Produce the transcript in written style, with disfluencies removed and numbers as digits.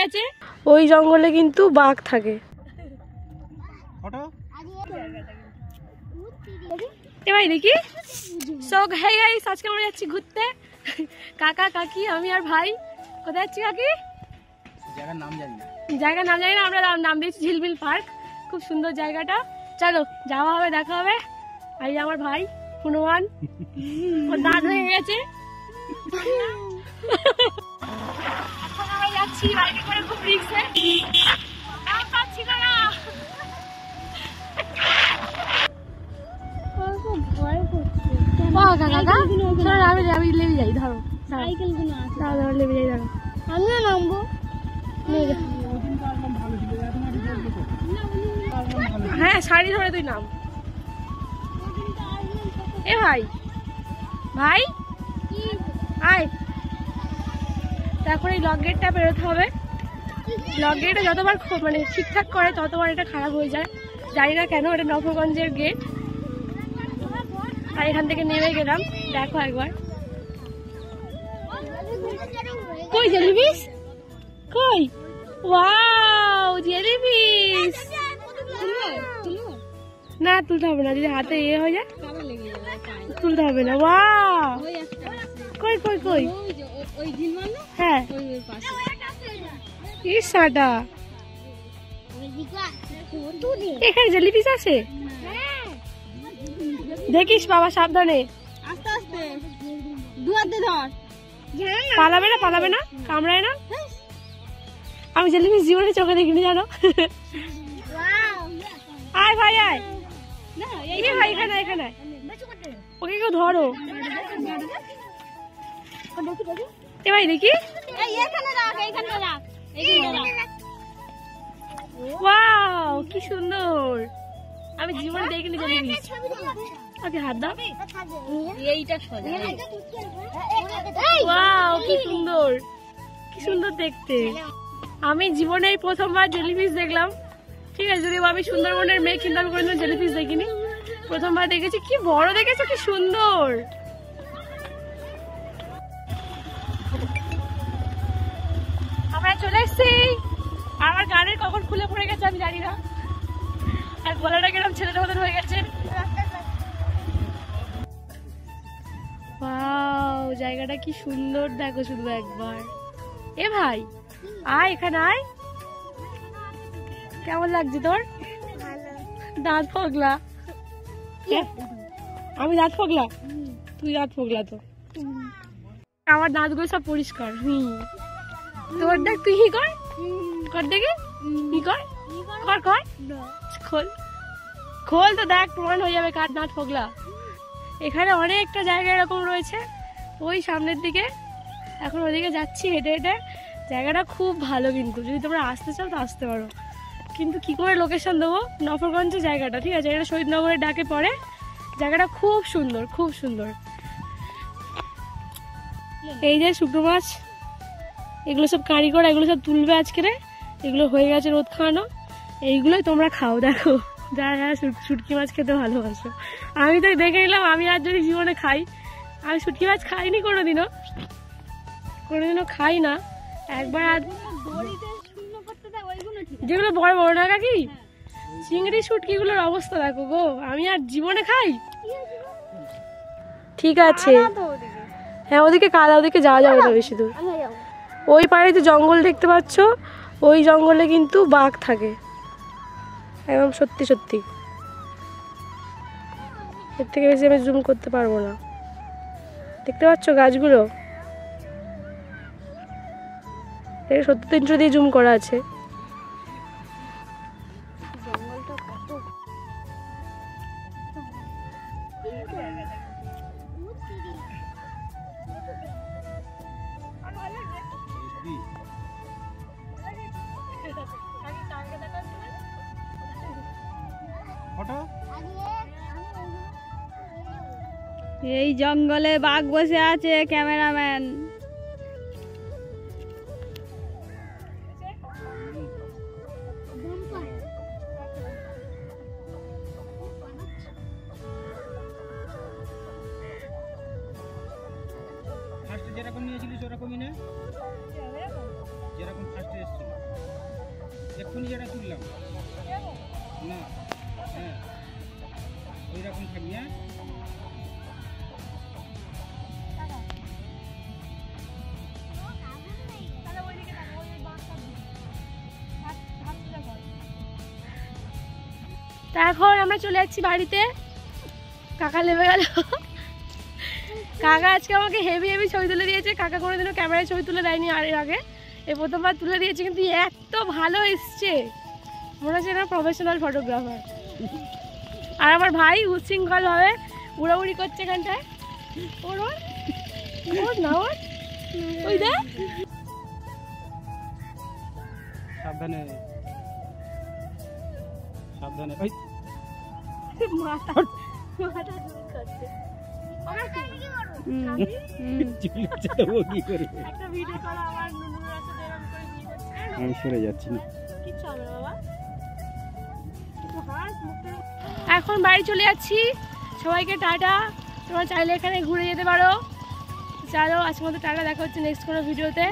গেছে। ওই জঙ্গলে কিন্তু বাঘ থাকে। ভাই দেখি হে গাইস, আজকে আমরা যাচ্ছি ঘুরতে। কাকা কাকি আমি আর ভাই। কোথায় যাচ্ছি কাকি? জায়গার নাম জানি না, আমরা নাম দিয়েছি ঝিলমিল পার্ক। খুব সুন্দর জায়গাটা, চলো যাওয়া হবে, দেখা হবে। আর আমার ভাই হনুমান, ওর দাঁত হয়ে গেছে। আমরা যাচ্ছি বাইকে করে, খুব রিস্কে। আমি লেবে যাই, ধরো সাইকেল লেবে যাই, ধরো আমিও নামবো। হ্যাঁ শাড়ি ধরে তুই নাম। এ ভাই ভাই আয়, তারপরে এই লক গেটটা বেরোতে হবে। লক গেটটা যতবার মানে ঠিকঠাক করে ততবার এটা খারাপ হয়ে যায়, জানি না কেন। এটা নবগঞ্জের গেট। আর এখান থেকে নেমে গেলাম, দেখো একবার। কই জেলিফিশ? কই? Wow jellyfish. না তুলতে হবে না, যদি হাতে ইয়ে হয়ে যায় তুলতে হবে না। ওয়াও কই কই কই? হ্যাঁ ইসাটা, এখানে জেলিফিশ আছে। দেখিস বাবা, সাবধানে, আস্তে আস্তে, দুয়াতে ধর। পালাবে না, পালাবে না, কামড়ায় না। আমি জেলিফিশ জীবনে চোখে দেখিনি, জানো। আয় ভাই আয়, ভাই এখানে এখানে, ওকে কেউ ধরো। এ ভাই দেখি, ওয়াও কি সুন্দর, আমি জীবনে দেখিনি জেলিফিশ। ওকে হাত দাও, এইটা সোজা। ওয়াও কি সুন্দর, কি সুন্দর দেখতে। আমি জীবনে এই প্রথমবার জেলিফিশ দেখলাম। ঠিক আছে, যদি আমি সুন্দরবনের মেয়ে, কিন্তু আমি কোনোদিন জেলিফিশ দেখিনি, প্রথমবার দেখেছি। কি বড় দেখেছো, কি সুন্দর। আমরা চলে এসছি। আমার গানের কখন খুলে পড়ে গেছে আমি জানি না, আর গলাটা কিরকম ছেলেটার মতন হয়ে গেছে। ওয়াও জায়গাটা কি সুন্দর, দেখো শুধু একবার। এ ভাই আয় এখানে আয়, কেমন লাগছে তোর? দাঁত ফোগলা? আমি দাঁত ফোগলা? তুই দাঁত ফোগলা তো। আমার দাঁতগুলো সব পরিষ্কার। তোর দেখ, তুই হি কর, কর দেখি, হি কর, কর কর, খোল খোল তো, দেখ প্রমাণ হয়ে যাবে কার দাঁত ফোগলা। এখানে অনেকটা জায়গা এরকম রয়েছে, ওই সামনের দিকে। এখন ওদিকে যাচ্ছি হেঁটে হেঁটে। জায়গাটা খুব ভালো, কিন্তু যদি তোমরা আসতে চাও তো আসতে পারো। কিন্তু কি করে লোকেশন দেবো? নফরগঞ্জের জায়গাটা, ঠিক আছে, এটা শহীদনগরের ডাকে পড়ে। জায়গাটা খুব সুন্দর, খুব সুন্দর। এই যে শুকনো মাছ, এগুলো সব কাঁড়ি করা, এগুলো সব তুলবে আজকে। এগুলো হয়ে গেছে রোদ খাওয়ানো, এইগুলোই তোমরা খাও। দেখো যারা যারা শুটকি মাছ খেতে ভালোবাসো। আমি তো দেখে নিলাম, আমি আর যদি জীবনে খাই, আমি শুটকি মাছ খাইনি কোনোদিনও, কোনোদিনও খাই না। একবার যেগুলো বড় বড় না কাকি, চিংড়ি শুটকিগুলোর অবস্থা দেখো গো, আমি আর জীবনে খাই? ঠিক আছে, হ্যাঁ ওদিকে কাদা, ওদিকে যাওয়া যাবে না বেশি দূর। ওই পাড়ে তো জঙ্গল দেখতে পাচ্ছ, ওই জঙ্গলে কিন্তু বাঘ থাকে, একদম সত্যি সত্যি। এর থেকে বেশি আমি জুম করতে পারবো না। দেখতে পাচ্ছ গাছগুলো? এটা 70-300 দিয়ে জুম করা আছে। এই জঙ্গলে বাঘ বসে আছে, ক্যামেরাম্যান। যেরকম নিয়েছিলিস ওরকমই না, যেরকম ফার্স্টে এসেছিল। এখনই যেটা তুললাম না, হ্যাঁ ওই রকম খাবি। হ্যাঁ তা এখন আমরা চলে যাচ্ছি বাড়িতে। কাকা নেমে গেল। কাকা আজকে আমাকে হেভি হেভি ছবি তুলে দিয়েছে। কাকা কোনোদিনও ক্যামেরায় ছবি তুলে দেয়নি, আর এর আগে এই প্রথমবার তুলে দিয়েছে, কিন্তু এত ভালো এসছে মনে হচ্ছে না প্রফেশনাল ফটোগ্রাফার। আর আমার ভাই উচ্ছৃঙ্খল ভাবে উড়াউড়ি করছে এখানটায়। ওর ওর ওর না ওর ওই দেখ, সাবধানে সাবধানে। ওই মাথা মাথা করছে। ও কি করবে? একটা ভিডিও করো আমার নুনুর সাথে এরকম করে ভিডিও করছে। আমি সরে যাচ্ছি না। কিচ্ছু হবে না বাবা। এখন বাড়ি চলে যাচ্ছি। সবাইকে টাটা। তোমরা চাইলে এখানে ঘুরে যেতে পারো। চলো আজকের মতো টাটা, দেখা হচ্ছে নেক্সট কোনো ভিডিওতে।